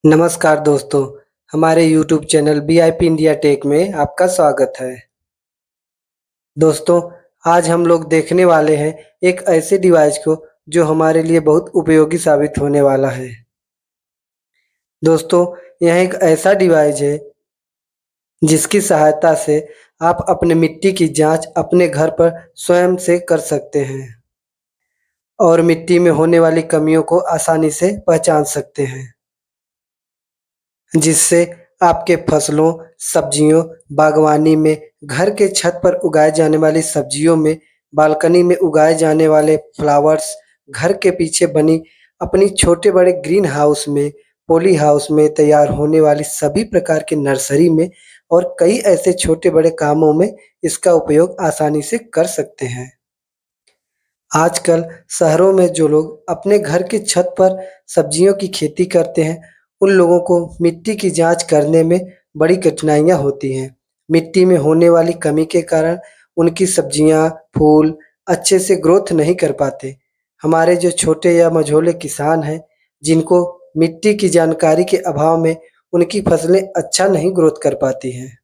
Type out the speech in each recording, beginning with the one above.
नमस्कार दोस्तों, हमारे YouTube channel BIP India tech में आपका स्वागत है। दोस्तों, आज हम लोग देखने वाले हैं एक ऐसे डिवाइस को जो हमारे लिए बहुत उपयोगी साबित होने वाला है। दोस्तों, यह एक ऐसा डिवाइस है जिसकी सहायता से आप अपने मिट्टी की जांच अपने घर पर स्वयं से कर सकते हैं और मिट्टी में होने वाली कमियों को आसानी से पहचान सकते हैं। जिससे आपके फसलों, सब्जियों, बागवानी में, घर के छत पर उगाए जाने वाली सब्जियों में, बालकनी में उगाए जाने वाले फ्लावर्स, घर के पीछे बनी अपनी छोटे-बड़े ग्रीन हाउस में, पॉली हाउस में तैयार होने वाली सभी प्रकार की नर्सरी में और कई ऐसे छोटे-बड़े कामों में इसका उपयोग आसानी से कर सकते हैं। आजकल शहरों में जो लोग अपने घर की छत पर सब्जियों की खेती करते हैं, उन लोगों को मिट्टी की जाँच करने में बड़ी कठिनाइयाँ होती हैं। मिट्टी में होने वाली कमी के कारण उनकी सब्जियाँ, फूल अच्छे से ग्रोथ नहीं कर पाते। हमारे जो छोटे या मझोले किसान हैं, जिनको मिट्टी की जानकारी के अभाव में उनकी फसलें अच्छा नहीं ग्रोथ कर पाती हैं।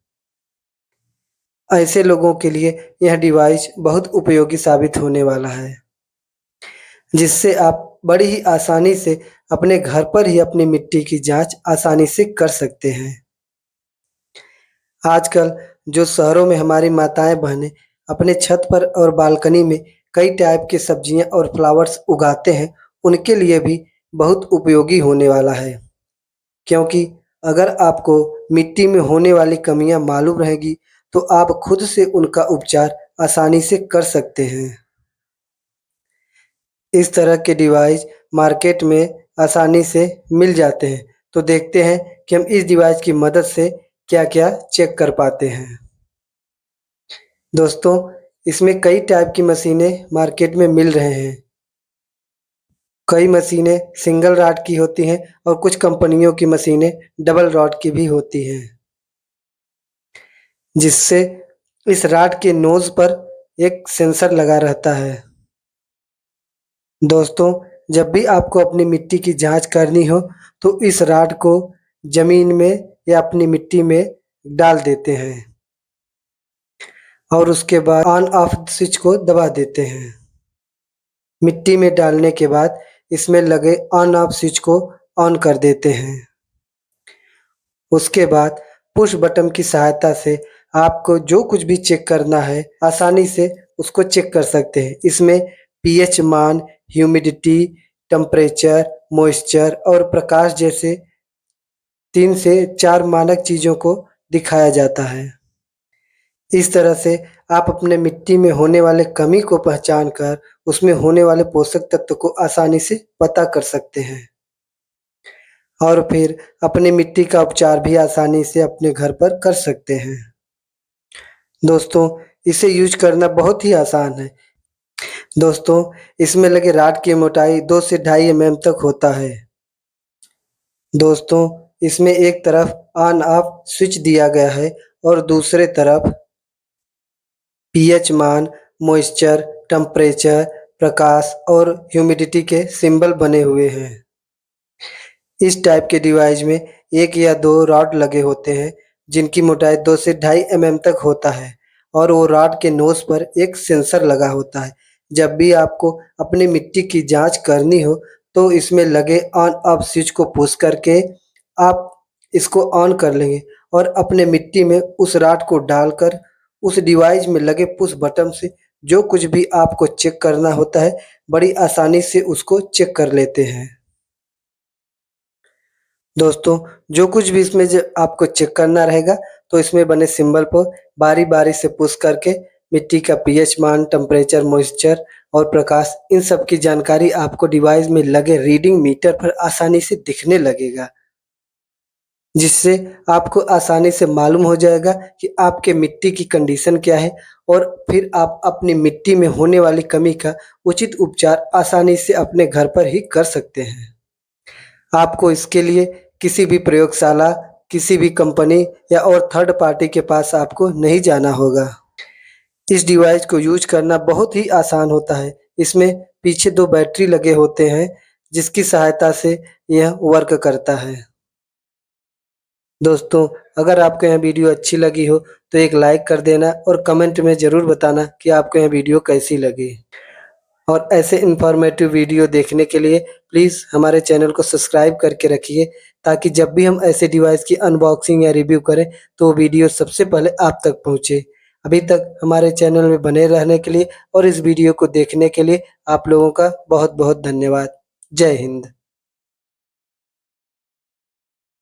ऐसे लोगों के लिए यह डिवाइस बहुत उपयोगी साबित होने वाला है। जिससे आप बड़ी ही आसानी से अपने घर पर ही अपनी मिट्टी की जाँच आसानी से कर सकते हैं। आजकल जो शहरों में हमारी माताएँ-बहनें अपने छत पर और बालकनी में कई टाइप की सब्जियाँ और फ्लावर्स उगाते हैं, उनके लिए भी बहुत उपयोगी होने वाला है। क्योंकि अगर आपको मिट्टी में होने वाली कमियाँ मालूम रहेगी, तो आप खुद से उनका उपचार आसानी से कर सकते हैं। इस तरह के डिवाइस मार्केट में आसानी से मिल जाते हैं। तो देखते हैं कि हम इस डिवाइस की मदद से क्या-क्या चेक कर पाते हैं। दोस्तों, इसमें कई टाइप की मशीनें मार्केट में मिल रहे हैं। कई मशीनें सिंगल रॉड की होती हैं और कुछ कंपनियों की मशीनें डबल रॉड की भी होती हैं। जिससे इस रॉड के नोज़ पर एक सेंसर लगा रहता है। दोस्तों, जब भी आपको अपनी मिट्टी की जाँच करनी हो, तो इस रॉड को ज़मीन में या अपनी मिट्टी में डाल देते हैं और उसके बाद ऑन ऑफ स्विच को दबा देते हैं। मिट्टी में डालने के बाद इसमें लगे ऑन ऑफ स्विच को ऑन कर देते हैं। उसके बाद पुश बटन की सहायता से आपको जो कुछ भी चेक करना है, आसानी से उसको चेक कर सकते हैं। इसमें पीएच मान, ह्यूमिडिटी, टेम्परेचर, मॉइस्चर और प्रकाश जैसे 3 से 4 मानक चीज़ों को दिखाया जाता है। इस तरह से आप अपने मिट्टी में होने वाले कमी को पहचान कर उसमें होने वाले पोषक तत्व को आसानी से पता कर सकते हैं और फिर अपनी मिट्टी का उपचार भी आसानी से अपने घर पर कर सकते हैं। दोस्तों, इसे यूज़ करना बहुत ही आसान है। दोस्तों, इसमें लगे रॉड की मोटाई 2 से ढाई एमएम तक होता है। दोस्तों, इसमें एक तरफ ऑन ऑफ स्विच दिया गया है और दूसरे तरफ पीएच मान, मॉइस्चर, टेम्परेचर, प्रकाश और ह्यूमिडिटी के सिंबल बने हुए हैं। इस टाइप के डिवाइस में 1 या 2 रॉड लगे होते हैं, जिनकी मोटाई 2 से ढाई एमएम तक होता है और वो रॉड के नोज़ पर एक सेंसर लगा होता है। जब भी आपको अपनी मिट्टी की जाँच करनी हो, तो इसमें लगे ऑन ऑफ स्विच को पुश करके आप इसको ऑन कर लेंगे और अपने मिट्टी में उस रॉड को डालकर उस डिवाइस में लगे पुश बटन से जो कुछ भी आपको चेक करना होता है, बड़ी आसानी से उसको चेक कर लेते हैं। दोस्तों, जो कुछ भी इसमें ज आपको चेक करना रहेगा, तो इसमें बने सिंबल को बारी-बारी से पुश करके मिट्टी का पीएच मान, टेम्परेचर, मॉइस्चर और प्रकाश इन सब की जानकारी आपको डिवाइस में लगे रीडिंग मीटर पर आसानी से दिखने लगेगा। जिससे आपको आसानी से मालूम हो जाएगा कि आपके मिट्टी की कंडीशन क्या है और फिर आप अपनी मिट्टी में होने वाली कमी का उचित उपचार आसानी से अपने घर पर ही कर सकते हैं। आपको इसके लिए किसी भी प्रयोगशाला, किसी भी कंपनी या और थर्ड पार्टी के पास आपको नहीं जाना होगा। इस डिवाइस को यूज़ करना बहुत ही आसान होता है। इसमें पीछे 2 बैटरी लगे होते हैं, जिसकी सहायता से यह वर्क करता है। दोस्तों, अगर आपको यह वीडियो अच्छी लगी हो तो एक लाइक कर देना और कमेंट में ज़रूर बताना कि आपको यह वीडियो कैसी लगी। और ऐसे इन्फॉर्मेटिव वीडियो देखने के लिए प्लीज़ हमारे चैनल को सब्सक्राइब करके रखिए, ताकि जब भी हम ऐसे डिवाइस की अनबॉक्सिंग या रिव्यू करें तो वो वीडियो सबसे पहले आप तक पहुँचे। अभी तक हमारे चैनल में बने रहने के लिए और इस वीडियो को देखने के लिए आप लोगों का बहुत-बहुत धन्यवाद। जय हिंद।